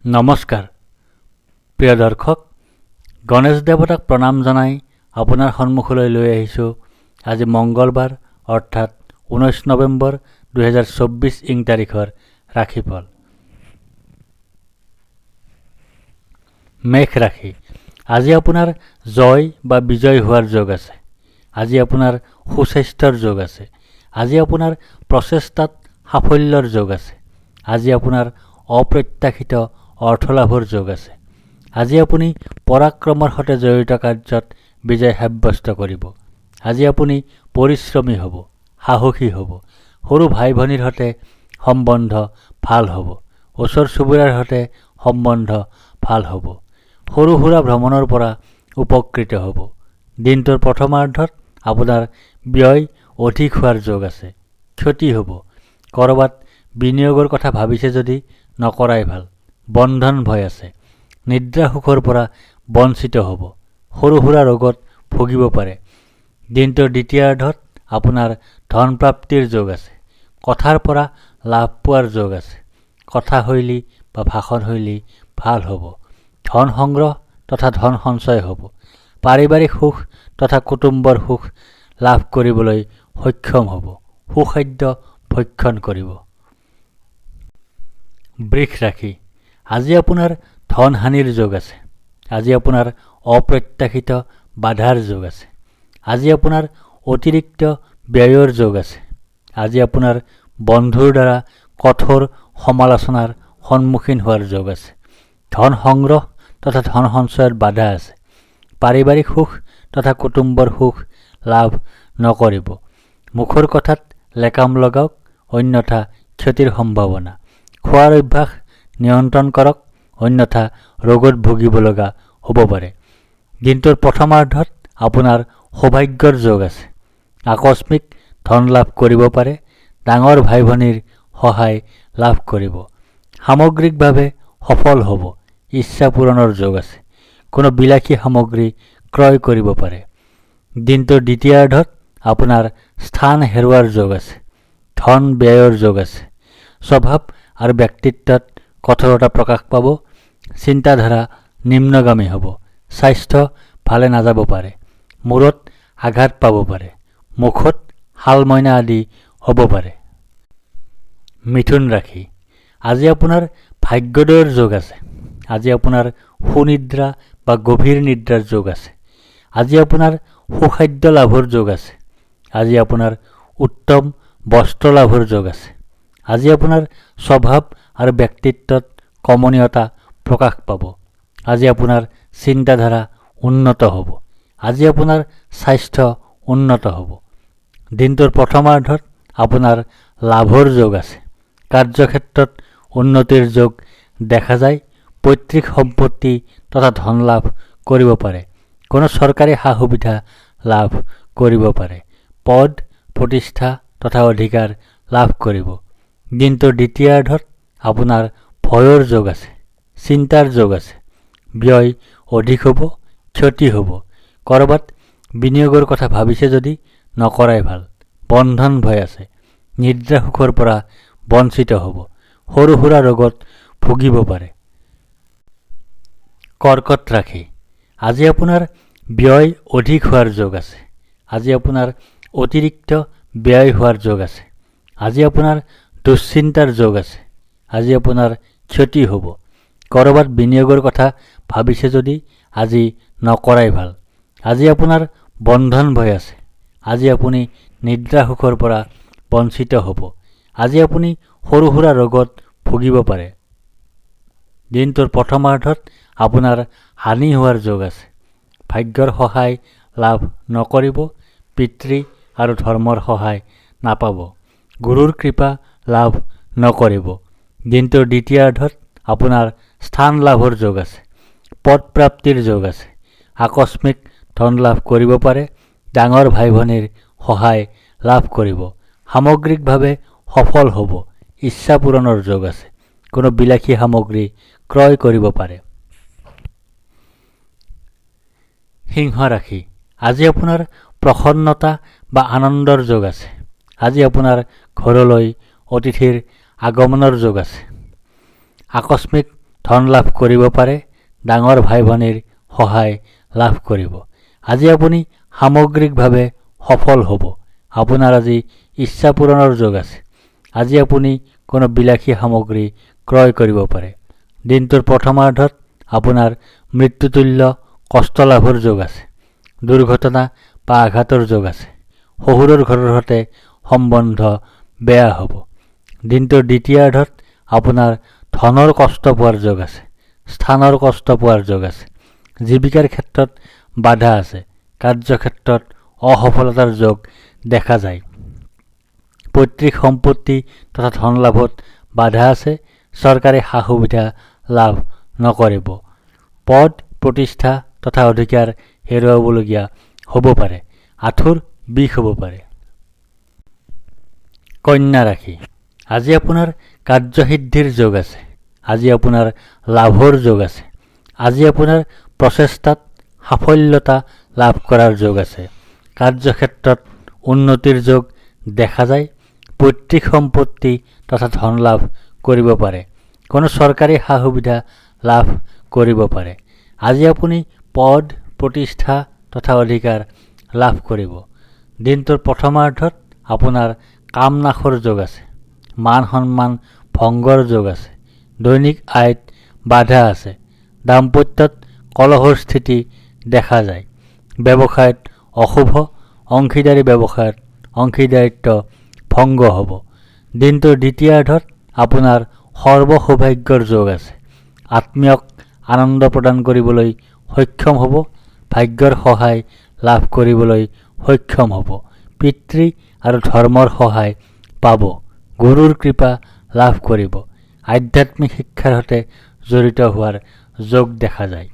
নমস্কাৰ প্ৰিয় দৰ্শক, গণেশ দেৱতাক প্ৰণাম জনাই আপোনাৰ সন্মুখলৈ লৈ আহিছোঁ আজি মঙ্গলবাৰ অৰ্থাৎ 19 নৱেম্বৰ 2024 ইং তাৰিখৰ ৰাশিফল। মেষ ৰাশি, আজি আপোনাৰ জয় বা বিজয় হোৱাৰ যোগ আছে। আজি আপোনাৰ সুস্বাস্থ্যৰ যোগ আছে। আজি আপোনাৰ প্ৰচেষ্টাত সাফল্যৰ যোগ আছে। আজি আপোনাৰ অপ্ৰত্যাশিত অৰ্থলাভৰ যোগ আছে। আজি আপুনি পৰাক্ৰমৰ সৈতে জড়িত কাৰ্যত বিজয় সাব্যস্ত কৰিব। আজি আপুনি পৰিশ্ৰমী হ'ব, সাহসী হ'ব। সৰু ভাই ভনীৰ সৈতে সম্বন্ধ ভাল হ'ব। ওচৰ চুবুৰীয়াৰ সৈতে সম্বন্ধ ভাল হ'ব। সৰু সুৰা ভ্ৰমণৰ পৰা উপকৃত হ'ব। দিনটোৰ প্ৰথমাৰ্ধত আপোনাৰ ব্যয় অধিক হোৱাৰ যোগ আছে। ক্ষতি হ'ব। ক'ৰবাত বিনিয়োগৰ কথা ভাবিছে যদি নকৰাই ভাল। বন্ধন ভয় আছে। নিদ্ৰা সুখৰ পৰা বঞ্চিত হ'ব। সৰু সুৰা ৰোগত ভুগিব পাৰে। দিনটোৰ দ্বিতীয়াৰ্ধত আপোনাৰ ধন প্ৰাপ্তিৰ যোগ আছে। কথাৰ পৰা লাভ পোৱাৰ যোগ আছে। কথাশৈলী বা ভাষণশৈলী ভাল হ'ব। ধন সংগ্ৰহ তথা ধন সঞ্চয় হ'ব। পাৰিবাৰিক সুখ তথা কুটুম্বৰ সুখ লাভ কৰিবলৈ সক্ষম হ'ব। সুখাদ্য ভক্ষণ কৰিব। বৃষ ৰাশি, আজি আপোনাৰ ধন হানিৰ যোগ আছে। আজি আপোনাৰ অপ্ৰত্যাশিত বাধাৰ যোগ আছে। আজি আপোনাৰ অতিৰিক্ত ব্যয়ৰ যোগ আছে। আজি আপোনাৰ বন্ধুৰ দ্বাৰা কঠোৰ সমালোচনাৰ সন্মুখীন হোৱাৰ যোগ আছে। ধন সংগ্ৰহ তথা ধন সঞ্চয়ৰ বাধা আছে। পাৰিবাৰিক সুখ তথা কুটুম্বৰ সুখ লাভ নকৰিব। মুখৰ কথাত লেকাম লগাওক, অন্যথা ক্ষতিৰ সম্ভাৱনা। খোৱাৰ অভ্যাস নিয়ন্ত্ৰণ কৰক, অন্যথা ৰোগত ভুগিব লগা হ'ব পাৰে। দিনটোৰ প্ৰথমাৰ্ধত আপোনাৰ সৌভাগ্যৰ যোগ আছে। আকস্মিক ধন লাভ কৰিব পাৰে। ডাঙৰ ভাই ভনীৰ সহায় লাভ কৰিব। সামগ্ৰিকভাৱে সফল হ'ব। ইচ্ছা পূৰণৰ যোগ আছে। কোনো বিলাসী সামগ্ৰী ক্ৰয় কৰিব পাৰে। দিনটোৰ দ্বিতীয়াৰ্ধত আপোনাৰ স্থান হেৰুৱাৰ যোগ আছে। ধন ব্যয়ৰ যোগ আছে। স্বভাৱ আৰু ব্যক্তিত্বত কঠোৰতা প্ৰকাশ পাব। চিন্তাধাৰা নিম্নগামী হ'ব। স্বাস্থ্য ভালে নাযাব পাৰে। মূৰত আঘাত পাব পাৰে। মুখত শালমইনা আদি হ'ব পাৰে। মিথুন ৰাশি, আজি আপোনাৰ ভাগ্যোদয়ৰ যোগ আছে। আজি আপোনাৰ সুনিদ্ৰা বা গভীৰ নিদ্ৰাৰ যোগ আছে। আজি আপোনাৰ সুখাদ্য লাভৰ যোগ আছে। আজি আপোনাৰ উত্তম বস্ত্ৰ লাভৰ যোগ আছে। আজি আপোনাৰ স্বভাৱ আৰু ব্যক্তিত্বত কমনীয়তা প্ৰকাশ পাব। আজি আপোনাৰ চিন্তাধাৰা উন্নত হ'ব। আজি আপোনাৰ স্বাস্থ্য উন্নত হ'ব। দিনটোৰ প্ৰথমাৰ্ধত আপোনাৰ লাভৰ যোগ আছে। কাৰ্যক্ষেত্ৰত উন্নতিৰ যোগ দেখা যায়। পৈতৃক সম্পত্তি তথা ধন লাভ কৰিব পাৰে। কোনো চৰকাৰী সা সুবিধা লাভ কৰিব পাৰে। পদ প্ৰতিষ্ঠা তথা অধিকাৰ লাভ কৰিব। দিনটোৰ দ্বিতীয়াৰ্ধত আপোনাৰ ভয়ৰ যোগ আছে। চিন্তাৰ যোগ আছে। ব্যয় অধিক হ'ব। ক্ষতি হ'ব। ক'ৰবাত বিনিয়োগৰ কথা ভাবিছে যদি নকৰাই ভাল। বন্ধন ভয় আছে। নিদ্ৰা সুখৰ পৰা বঞ্চিত হ'ব। সৰু সুৰা ৰোগত ভুগিব পাৰে। কৰ্কট ৰাশি, আজি আপোনাৰ ব্যয় অধিক হোৱাৰ যোগ আছে। আজি আপোনাৰ অতিৰিক্ত ব্যয় হোৱাৰ যোগ আছে। আজি আপোনাৰ দুশ্চিন্তাৰ যোগ আছে। আজি আপোনাৰ ক্ষতি হ'ব। ক'ৰবাত বিনিয়োগৰ কথা ভাবিছে যদি আজি নকৰাই ভাল। আজি আপোনাৰ বন্ধন ভয় আছে। আজি আপুনি নিদ্ৰা সুখৰ পৰা বঞ্চিত হ'ব। আজি আপুনি সৰু সুৰা ৰোগত ভুগিব পাৰে। দিনটোৰ প্ৰথমাৰ্ধত আপোনাৰ হানি হোৱাৰ যোগ আছে। ভাগ্যৰ সহায় লাভ নকৰিব। পিতৃ আৰু ধৰ্মৰ সহায় নাপাব। গুৰুৰ কৃপা লাভ নকৰিব। দিনটোৰ দ্বিতীয়াৰ্ধত আপোনাৰ স্থান লাভৰ যোগ আছে। পদ প্ৰাপ্তিৰ যোগ আছে। আকস্মিক ধন লাভ কৰিব পাৰে। ডাঙৰ ভাই ভনীৰ সহায় লাভ কৰিব। সামগ্ৰিকভাৱে সফল হ'ব। ইচ্ছা পূৰণৰ যোগ আছে। কোনো বিলাসী সামগ্ৰী ক্ৰয় কৰিব পাৰে। সিংহ ৰাশি, আজি আপোনাৰ প্ৰসন্নতা বা আনন্দৰ যোগ আছে। আজি আপোনাৰ ঘৰলৈ অতিথিৰ আগমনৰ যোগ আছে। আকস্মিক ধন লাভ কৰিব পাৰে, ডাঙৰ ভাই ভনীৰ সহায় লাভ কৰিব। আজি আপুনি সামগ্ৰিকভাৱে সফল হ'ব। আপোনাৰ আজি ইচ্ছা পূৰণৰ যোগ আছে। আজি আপুনি কোনো বিলাসী সামগ্ৰী ক্ৰয় কৰিব পাৰে। দিনটোৰ প্ৰথমাৰ্ধত আপোনাৰ মৃত্যুতুল্য কষ্ট লাভৰ যোগ আছে। দুৰ্ঘটনা বা আঘাতৰ যোগ আছে। শহুৰৰ ঘৰৰ সৈতে সম্বন্ধ বেয়া হ'ব। দিনটোৰ দ্বিতীয়াৰ্ধত আপোনাৰ ধনৰ কষ্ট পোৱাৰ যোগ আছে। স্থানৰ কষ্ট পোৱাৰ যোগ আছে। জীৱিকাৰ ক্ষেত্ৰত বাধা আছে। কাৰ্যক্ষেত্ৰত অসফলতাৰ যোগ দেখা যায়। পৈতৃক সম্পত্তি তথা ধন লাভত বাধা আছে। চৰকাৰী সা সুবিধা লাভ নকৰিব। পদ প্ৰতিষ্ঠা তথা অধিকাৰ হেৰুৱাবলগীয়া হ'ব পাৰে। আঁঠুৰ বিষ হ'ব পাৰে। কন্যা ৰাশি, আজি আপোনাৰ কাৰ্যসিদ্ধিৰ যোগ আছে। আজি আপোনাৰ লাভৰ যোগ আছে। আজি আপোনাৰ প্ৰচেষ্টাত সাফল্যতা লাভ কৰাৰ যোগ আছে। কাৰ্যক্ষেত্ৰত উন্নতিৰ যোগ দেখা যায়। পৈতৃক সম্পত্তি তথা ধন লাভ কৰিব পাৰে। কোনো চৰকাৰী সা সুবিধা লাভ কৰিব পাৰে। আজি আপুনি পদ প্ৰতিষ্ঠা তথা অধিকাৰ লাভ কৰিব। দিনটোৰ প্ৰথমাৰ্ধত আপোনাৰ কামনাশৰ যোগ আছে। মান সন্মান ভংগৰ যোগ আছে। দৈনিক আয়ত বাধা আছে। দাম্পত্যত কলহৰ স্থিতি দেখা যায়। ব্যৱসায়ত অশুভ। অংশীদাৰী ব্যৱসায়ত অংশীদাৰিত্ব ভংগ হ'ব। দিনটোৰ দ্বিতীয়াৰ্ধত আপোনাৰ সৰ্বসৌভাগ্যৰ যোগ আছে। আত্মীয়ক আনন্দ প্ৰদান কৰিবলৈ সক্ষম হ'ব। ভাগ্যৰ সহায় লাভ কৰিবলৈ সক্ষম হ'ব। পিতৃ আৰু ধৰ্মৰ সহায় পাব। গুৰুৰ কৃপা লাভ কৰিব। আধ্যাত্মিক শিক্ষাৰ সৈতে জড়িত হোৱাৰ যোগ দেখা যায়।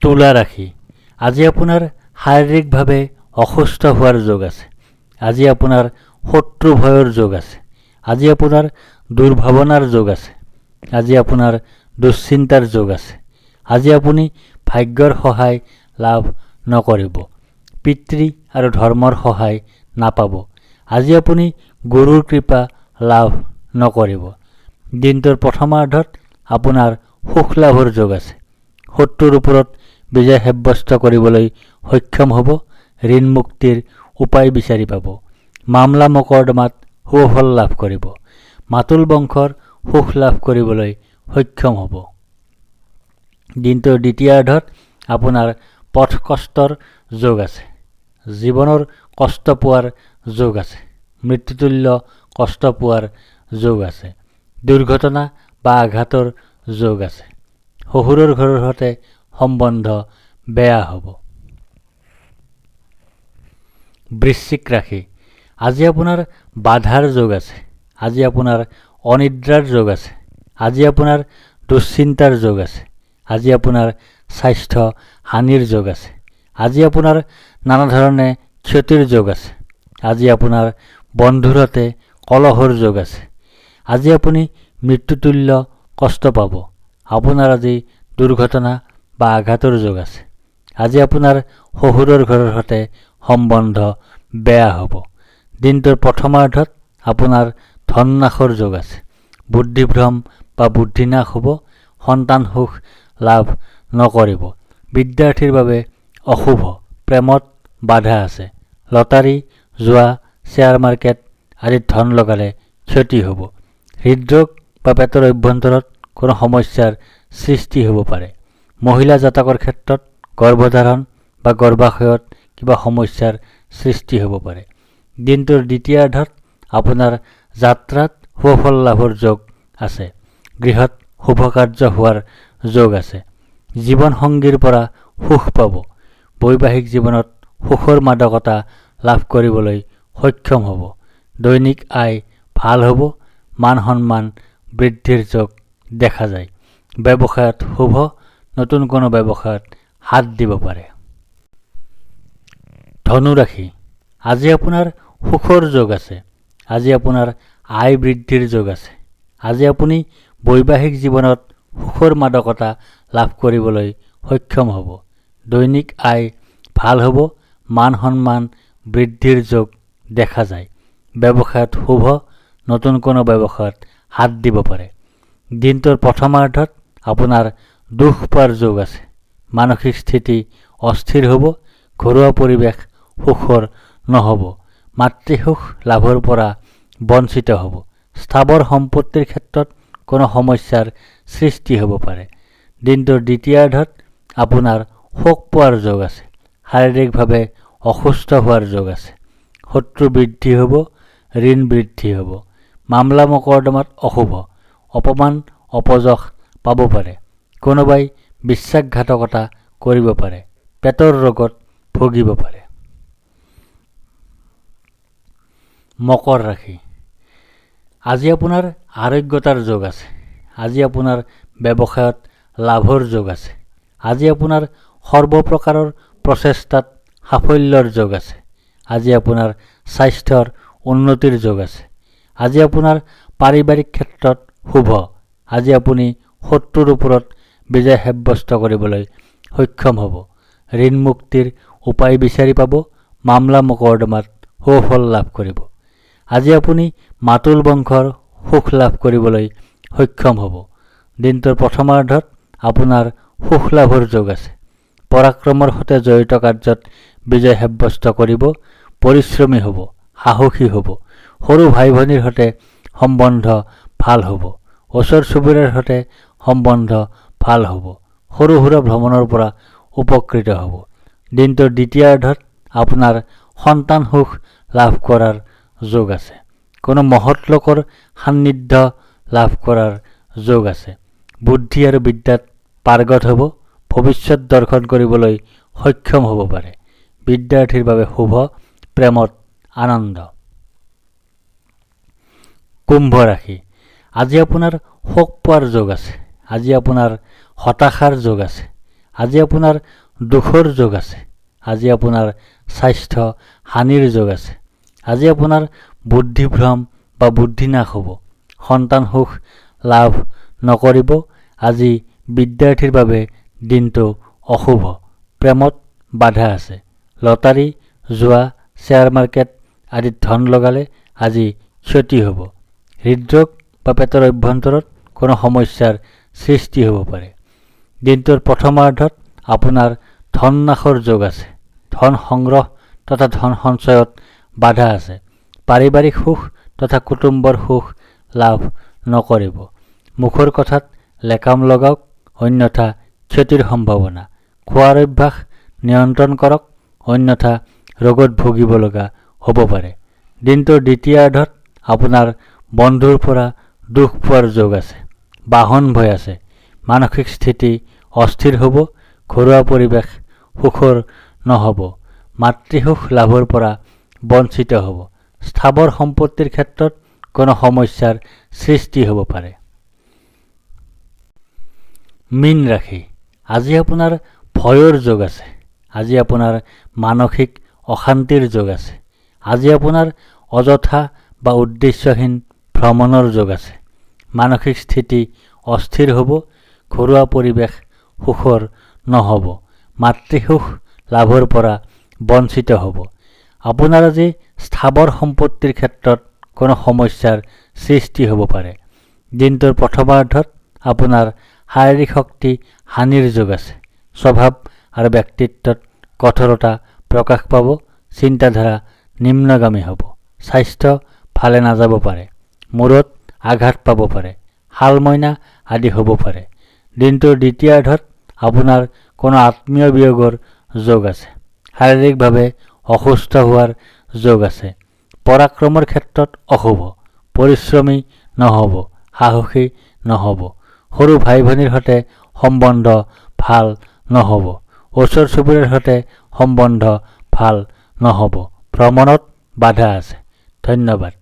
তুলা ৰাশি, আজি আপোনাৰ শাৰীৰিকভাৱে অসুস্থ হোৱাৰ যোগ আছে। আজি আপোনাৰ শত্ৰু ভয়ৰ যোগ আছে। আজি আপোনাৰ দুৰ্ভাৱনাৰ যোগ আছে। আজি আপোনাৰ দুশ্চিন্তাৰ যোগ আছে। আজি আপুনি ভাগ্যৰ সহায় লাভ নকৰিব। পিতৃ আৰু ধৰ্মৰ সহায় নাপাব। আজি আপুনি গুৰুৰ কৃপা লাভ নকৰিব। দিনটোৰ প্ৰথমাৰ্ধত আপোনাৰ সুখ লাভৰ যোগ আছে। শত্ৰুৰ ওপৰত বিজয় সাব্যস্ত কৰিবলৈ সক্ষম হ'ব। ঋণ মুক্তিৰ উপায় বিচাৰি পাব। মামলা মকৰ্দমাত সুফল লাভ কৰিব। মাতুল বংশৰ সুখ লাভ কৰিবলৈ সক্ষম হ'ব। দিনটোৰ দ্বিতীয়াৰ্ধত আপোনাৰ পথ কষ্টৰ যোগ আছে। জীৱনৰ কষ্ট পোৱাৰ যোগ আছে। মৃত্যুতুল্য কষ্ট পোৱাৰ যোগ আছে। দুৰ্ঘটনা বা আঘাতৰ যোগ আছে। শহুৰৰ ঘৰৰ সৈতে সম্বন্ধ বেয়া হ'ব। বৃশ্চিক ৰাশি, আজি আপোনাৰ বাধাৰ যোগ আছে। আজি আপোনাৰ অনিদ্ৰাৰ যোগ আছে। আজি আপোনাৰ দুশ্চিন্তাৰ যোগ আছে। আজি আপোনাৰ স্বাস্থ্য হানিৰ যোগ আছে। আজি আপোনাৰ নানা ধৰণে ক্ষতিৰ যোগ আছে। আজি আপোনাৰ বন্ধুৰ সৈতে কলহৰ যোগ আছে। আজি আপুনি মৃত্যুতুল্য কষ্ট পাব। আপোনাৰ আজি দুৰ্ঘটনা বা আঘাতৰ যোগ আছে। আজি আপোনাৰ শহুৰৰ ঘৰৰ সৈতে সম্বন্ধ বেয়া হ'ব। দিনটোৰ প্ৰথমাৰ্ধত আপোনাৰ ধননাশৰ যোগ আছে। বুদ্ধিভ্ৰম বা বুদ্ধিনাশ হ'ব। সন্তান সুখ লাভ নকৰিব। বিদ্যাৰ্থীৰ বাবে অশুভ। প্ৰেমত বাধা আছে। লটাৰী, জুৱা, শ্বেয়াৰ মাৰ্কেট আদিত ধন লগালে ক্ষতি হ'ব। হৃদৰোগ বা পেটৰ অভ্যন্তৰত কোনো সমস্যাৰ সৃষ্টি হ'ব পাৰে। মহিলা জাতকৰ ক্ষেত্ৰত গৰ্ভধাৰণ বা গৰ্ভাশয়ত কিবা সমস্যাৰ সৃষ্টি হ'ব পাৰে। দিনটোৰ দ্বিতীয়াৰ্ধত আপোনাৰ যাত্ৰাত সুফল লাভৰ যোগ আছে। গৃহত শুভ কাৰ্য হোৱাৰ যোগ আছে। জীৱন সংগীৰ পৰা সুখ পাব। বৈবাহিক জীৱনত সুখৰ মাদকতা লাভ কৰিবলৈ সক্ষম হ'ব। দৈনিক আয় ভাল হ'ব। মান সন্মান বৃদ্ধিৰ যোগ দেখা যায়। ব্যৱসায়ত শুভ। নতুন কোনো ব্যৱসায়ত হাত দিব পাৰে। ধনু ৰাশি, আজি আপোনাৰ সুখৰ যোগ আছে। আজি আপোনাৰ আয় বৃদ্ধিৰ যোগ আছে। আজি আপুনি বৈবাহিক জীৱনত সুখৰ মাদকতা লাভ কৰিবলৈ সক্ষম হ'ব। দৈনিক আয় ভাল হ'ব। মান সন্মান বৃদ্ধিৰ যোগ দেখা যায়। ব্যৱসায়ত শুভ। নতুন কোনো ব্যৱসায়ত হাত দিব পাৰে। দিনটোৰ প্ৰথমাৰ্ধত আপোনাৰ দুখ পোৱাৰ যোগ আছে। মানসিক স্থিতি অস্থিৰ হ'ব, ঘৰুৱা পৰিৱেশ সুখৰ নহ'ব, মাতৃসুখ লাভৰ পৰা বঞ্চিত হ'ব। স্থাৱৰ সম্পত্তিৰ ক্ষেত্ৰত কোনো সমস্যাৰ সৃষ্টি হ'ব পাৰে। দিনটোৰ দ্বিতীয়াৰ্ধত আপোনাৰ শোক পোৱাৰ যোগ আছে। শাৰীৰিকভাৱে অসুস্থ হোৱাৰ যোগ আছে। শত্ৰু বৃদ্ধি হ'ব, ঋণ বৃদ্ধি হ'ব। মামলা মকৰ্দমাত অশুভ, অপমান অপযশ পাব পাৰে। কোনোবাই বিশ্বাসঘাতকতা কৰিব পাৰে। পেটৰ ৰোগত ভুগিব পাৰে। মকৰ ৰাশি। আজি আপোনাৰ আৰোগ্যতাৰ যোগ আছে। আজি আপোনাৰ ব্যৱসায়ত লাভৰ যোগ আছে। আজি আপোনাৰ সৰ্বপ্ৰকাৰৰ প্ৰচেষ্টাত সাফল্যৰ যোগ আছে। আজি আপোনাৰ স্বাস্থ্যৰ উন্নতিৰ যোগ আছে। আজি আপোনাৰ পাৰিবাৰিক ক্ষেত্ৰত শুভ। আজি আপুনি শত্ৰুৰ ওপৰত বিজয় সাব্যস্ত কৰিবলৈ সক্ষম হ'ব। ঋণ মুক্তিৰ উপায় বিচাৰি পাব। মামলা মকৰ্দমাত সুফল লাভ কৰিব। আজি আপুনি মাতুল বংশৰ সুখ লাভ কৰিবলৈ সক্ষম হ'ব। দিনটোৰ প্ৰথমাৰ্ধত আপোনাৰ সুখ লাভৰ যোগ আছে। পৰাক্ৰমৰ সৈতে জড়িত কাৰ্যত বিজয় সাব্যস্ত কৰিব। পৰিশ্ৰমী হ'ব, সাহসী হ'ব। সৰু ভাই ভনীৰ সৈতে সম্বন্ধ ভাল হ'ব। ওচৰ চুবুৰীয়াৰ সৈতে সম্বন্ধ ভাল হ'ব। সৰু সুৰা ভ্ৰমণৰ পৰা উপকৃত হ'ব। দিনটোৰ দ্বিতীয়াৰ্ধত আপোনাৰ সন্তান সুখ লাভ কৰাৰ যোগ আছে। কোনো মহৎ লোকৰ সান্নিধ্য লাভ কৰাৰ যোগ আছে। বুদ্ধি আৰু বিদ্যাত পাৰ্গত হ'ব। ভৱিষ্যত দৰ্শন কৰিবলৈ সক্ষম হ'ব পাৰে। বিদ্যাৰ্থীৰ বাবে শুভ, প্ৰেমত আনন্দ। কুম্ভ ৰাশি। আজি আপোনাৰ শোক পোৱাৰ যোগ আছে। আজি আপোনাৰ হতাশাৰ যোগ আছে। আজি আপোনাৰ দুখৰ যোগ আছে। আজি আপোনাৰ স্বাস্থ্য হানিৰ যোগ আছে। আজি আপোনাৰ বুদ্ধিভ্ৰম বা বুদ্ধিনাশ হ'ব। সন্তান সুখ লাভ নকৰিব। আজি বিদ্যাৰ্থীৰ বাবে দিনটো অশুভ, প্ৰেমত বাধা আছে। লটাৰী, জুৱা, শ্বেয়াৰ মাৰ্কেট আদিত ধন লগালে আজি ক্ষতি হ'ব। হৃদৰোগ বা পেটৰ অভ্যন্তৰত কোনো সমস্যাৰ সৃষ্টি হ'ব পাৰে। দিনটোৰ প্ৰথমাৰ্ধত আপোনাৰ ধন নাশৰ যোগ আছে। ধন সংগ্ৰহ তথা ধন সঞ্চয়ত বাধা আছে। পাৰিবাৰিক সুখ তথা কুটুম্বৰ সুখ লাভ নকৰিব। মুখৰ কথাত লেকাম লগাওক, অন্যথা ক্ষতিৰ সম্ভাৱনা। খোৱাৰ অভ্যাস নিয়ন্ত্ৰণ কৰক, অন্যথা ৰোগত ভুগিব লগা হ'ব পাৰে। দিনটোৰ দ্বিতীয়াৰ্ধত আপোনাৰ বন্ধুৰ পৰা দুখ পোৱাৰ যোগ আছে। বাহন ভয় আছে। মানসিক স্থিতি অস্থিৰ হ'ব। ঘৰুৱা পৰিৱেশ সুখৰ নহ'ব। মাতৃসুখ লাভৰ পৰা বঞ্চিত হ'ব। স্থাৱৰ সম্পত্তিৰ ক্ষেত্ৰত কোনো সমস্যাৰ সৃষ্টি হ'ব পাৰে। মীন ৰাশি। আজি আপোনাৰ ভয়ৰ যোগ আছে। আজি আপোনাৰ মানসিক অশান্তিৰ যোগ আছে। আজি আপোনাৰ অযথা বা উদ্দেশ্যহীন ভ্ৰমণৰ যোগ আছে। মানসিক স্থিতি অস্থিৰ হ'ব। ঘৰুৱা পৰিৱেশ সুখৰ নহ'ব। মাতৃসুখ লাভৰ পৰা বঞ্চিত হ'ব। আপোনাৰ আজি স্থাৱৰ সম্পত্তিৰ ক্ষেত্ৰত কোনো সমস্যাৰ সৃষ্টি হ'ব পাৰে। দিনটোৰ প্ৰথমাৰ্ধত আপোনাৰ শাৰীৰিক শক্তি হানিৰ যোগ আছে। স্বভাৱ আৰু ব্যক্তিত্বত কঠোৰতা প্ৰকাশ পাব। চিন্তাধাৰা নিম্নগামী হ'ব। স্বাস্থ্য ভালে নাযাব পাৰে। মূৰত আঘাত পাব পাৰে। শালমইনা আদি হ'ব পাৰে। দিনটোৰ দ্বিতীয়াৰ্ধত আপোনাৰ কোনো আত্মীয় বিয়োগৰ যোগ আছে। শাৰীৰিকভাৱে অসুস্থ হোৱাৰ যোগ আছে। পৰাক্ৰমৰ ক্ষেত্ৰত অশুভ। পৰিশ্ৰমী নহ'ব, সাহসী নহ'ব। সৰু ভাই ভনীৰ সৈতে সম্বন্ধ ভাল নহ'ব। ওচৰ চুবুৰীয়াৰ সৈতে সম্বন্ধ ভাল নহ'ব। ভ্ৰমণত বাধা আছে। ধন্যবাদ।